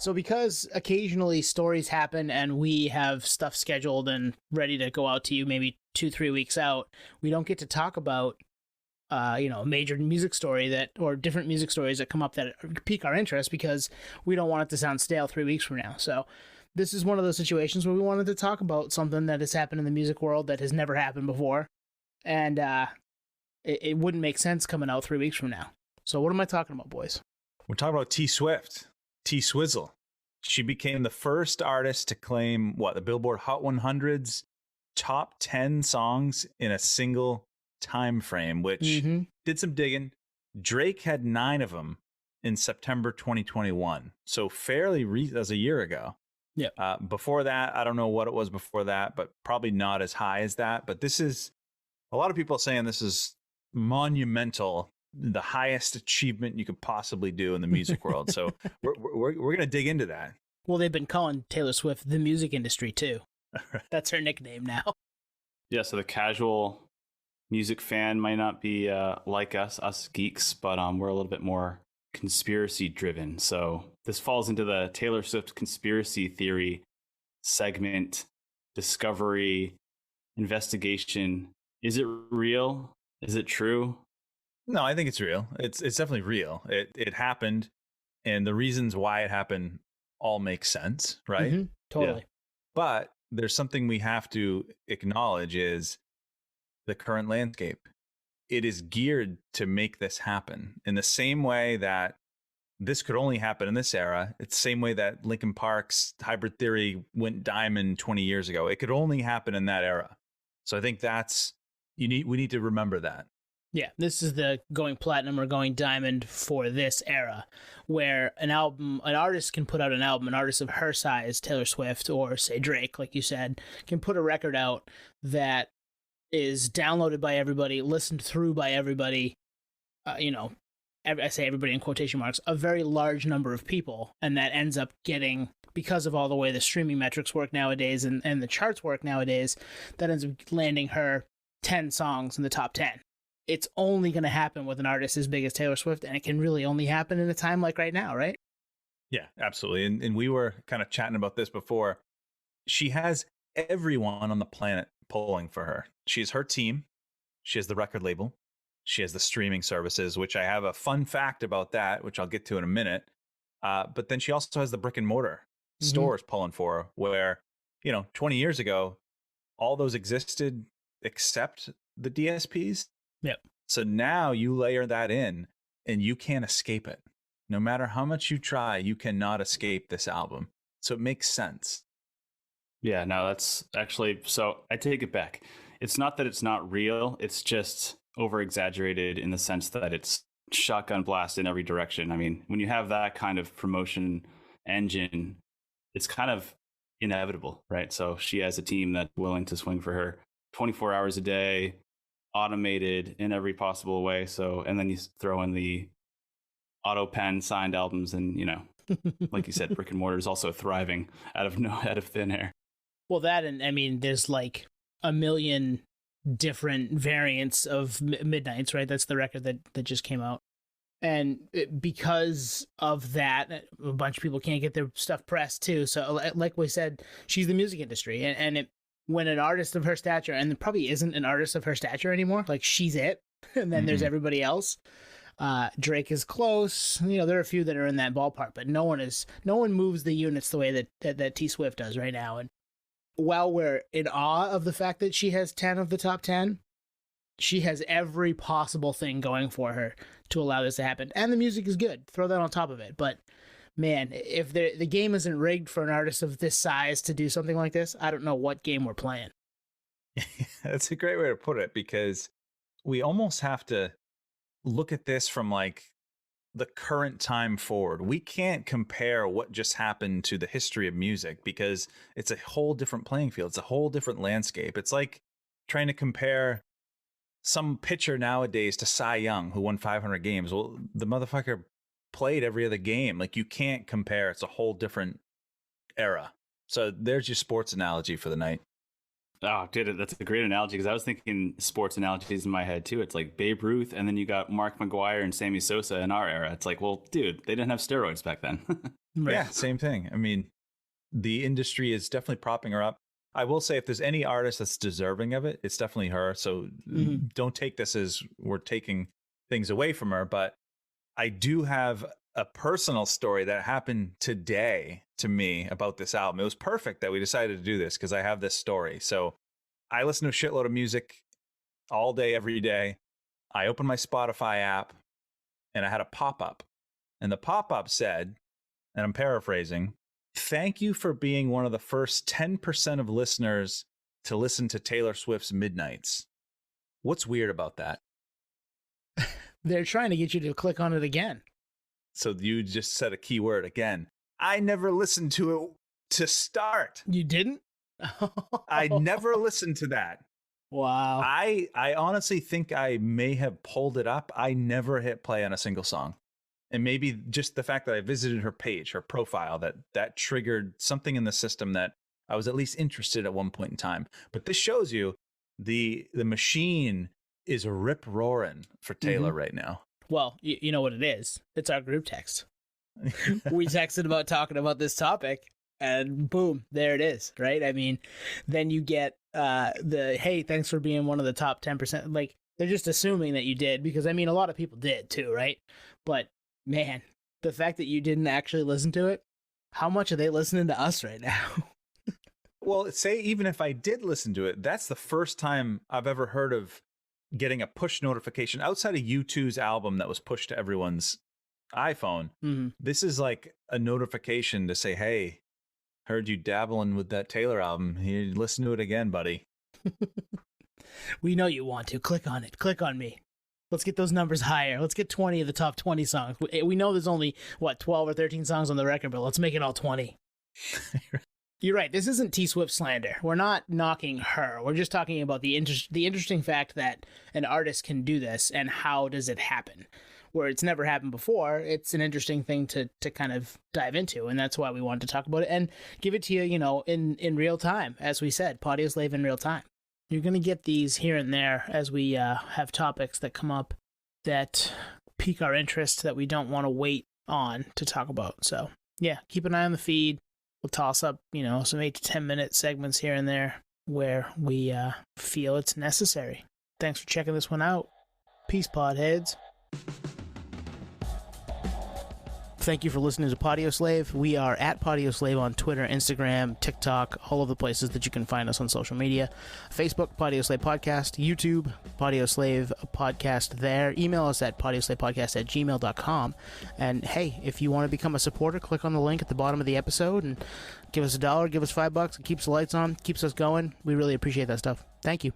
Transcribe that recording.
So because occasionally stories happen and we have stuff scheduled and ready to go out to you maybe 2-3 weeks out, we don't get to talk about a major music story or different music stories that come up that pique our interest because we don't want it to sound stale 3 weeks from now. So this is one of those situations where we wanted to talk about something that has happened in the music world that has never happened before. And it wouldn't make sense coming out 3 weeks from now. So what am I talking about, boys? We're talking about T-Swift, T-Swizzle. She became the first artist to claim, the Billboard Hot 100's top 10 songs in a single time frame, which did some digging. Drake had 9 of them in September 2021. So fairly as a year ago. Yeah. Before that, I don't know what it was before that, but probably not as high as that. But this is a lot of people saying this is monumental, the highest achievement you could possibly do in the music world. So we're going to dig into that. Well, they've been calling Taylor Swift the music industry too. That's her nickname now. Yeah, so the casual music fan might not be like us geeks, but we're a little bit more conspiracy driven. So this falls into the Taylor Swift conspiracy theory segment, discovery, investigation. Is it real? Is it true? No, I think it's real. It's definitely real. It happened, and the reasons why it happened all make sense, right? Mm-hmm, totally. Yeah. But there's something we have to acknowledge is the current landscape. It is geared to make this happen in the same way that this could only happen in this era. It's the same way that Linkin Park's Hybrid Theory went diamond 20 years ago. It could only happen in that era. So I think we need to remember that. Yeah, this is the going platinum or going diamond for this era, where an artist can put out an album, an artist of her size, Taylor Swift, or say Drake, like you said, can put a record out that is downloaded by everybody, listened through by everybody, I say everybody in quotation marks, a very large number of people, and that ends up getting, because of all the way the streaming metrics work nowadays and the charts work nowadays, that ends up landing her 10 songs in the top 10. It's only going to happen with an artist as big as Taylor Swift, and it can really only happen in a time like right now, right? Yeah, absolutely. And we were kind of chatting about this before. She has everyone on the planet pulling for her. She has her team. She has the record label. She has the streaming services, which I have a fun fact about that, which I'll get to in a minute. But then she also has the brick and mortar stores pulling for her, where, 20 years ago, all those existed except the DSPs. Yep. So now you layer that in and you can't escape it. No matter how much you try, you cannot escape this album. So it makes sense. Yeah, no, that's actually, so I take it back. It's not that it's not real. It's just over exaggerated in the sense that it's shotgun blast in every direction. I mean, when you have that kind of promotion engine, it's kind of inevitable, right? So she has a team that's willing to swing for her 24 hours a day, automated in every possible way. So, and then you throw in the auto pen signed albums, and like you said, brick and mortar is also thriving out of thin air. Well, that, and I mean, there's like a million different variants of Midnights, right? That's the record that just came out. And because of that, a bunch of people can't get their stuff pressed too. So like we said, she's the music industry, and when an artist of her stature, and there probably isn't an artist of her stature anymore, like she's it, and then there's everybody else. Drake is close. There are a few that are in that ballpark, but no one moves the units the way that T Swift does right now. And while we're in awe of the fact that she has 10 of the top 10, she has every possible thing going for her to allow this to happen. And the music is good. Throw that on top of it. But man, if the game isn't rigged for an artist of this size to do something like this, I don't know what game we're playing. That's a great way to put it, because we almost have to look at this from like the current time forward. We can't compare what just happened to the history of music, because it's a whole different playing field. It's a whole different landscape. It's like trying to compare some pitcher nowadays to Cy Young, who won 500 games. Well, the motherfucker played every other game. Like, you can't compare. It's a whole different era. So there's your sports analogy for the night. Oh, dude, that's a great analogy because I was thinking sports analogies in my head too. It's like Babe Ruth, and then you got Mark McGuire and Sammy Sosa in our era. It's like, well, dude, they didn't have steroids back then. Right. Yeah, same thing. I mean, the industry is definitely propping her up. I will say if there's any artist that's deserving of it, it's definitely her. So don't take this as we're taking things away from her. But I do have a personal story that happened today to me about this album. It was perfect that we decided to do this because I have this story. So I listen to a shitload of music all day, every day. I opened my Spotify app and I had a pop-up. And the pop-up said, and I'm paraphrasing, "Thank you for being one of the first 10% of listeners to listen to Taylor Swift's Midnights." What's weird about that? They're trying to get you to click on it again. So you just said a keyword again. I never listened to it to start. You didn't? I never listened to that. Wow. I honestly think I may have pulled it up. I never hit play on a single song. And maybe just the fact that I visited her page, her profile, that triggered something in the system that I was at least interested at one point in time. But this shows you the machine is rip roaring for Taylor right now. Well, you know what it is. It's our group text. We texted about talking about this topic, and boom, there it is, right? I mean, then you get the, hey, thanks for being one of the top 10%. Like, they're just assuming that you did, because, I mean, a lot of people did too, right? But, man, the fact that you didn't actually listen to it, how much are they listening to us right now? Well, say even if I did listen to it, that's the first time I've ever heard of getting a push notification outside of U2's album that was pushed to everyone's iPhone. This is like a notification to say, hey, heard you dabbling with that Taylor album. Here, listen to it again, buddy. We know you want to. Click on it. Click on me. Let's get those numbers higher. Let's get 20 of the top 20 songs. We know there's only, 12 or 13 songs on the record, but let's make it all 20. You're right. This isn't T-Swift slander. We're not knocking her. We're just talking about the interesting fact that an artist can do this and how does it happen. Where it's never happened before, it's an interesting thing to kind of dive into, and that's why we wanted to talk about it and give it to you, in real time. As we said, Podioslave in real time. You're going to get these here and there as we have topics that come up that pique our interest that we don't want to wait on to talk about. So, yeah, keep an eye on the feed. We'll toss up, some 8 to 10 minute segments here and there where we feel it's necessary. Thanks for checking this one out. Peace, podheads. Thank you for listening to Podioslave. We are at Podioslave on Twitter, Instagram, TikTok, all of the places that you can find us on social media. Facebook, Podioslave Podcast. YouTube, Podioslave Podcast there. Email us at podioslavepodcast@gmail.com. And hey, if you want to become a supporter, click on the link at the bottom of the episode and give us $1, give us $5. It keeps the lights on, keeps us going. We really appreciate that stuff. Thank you.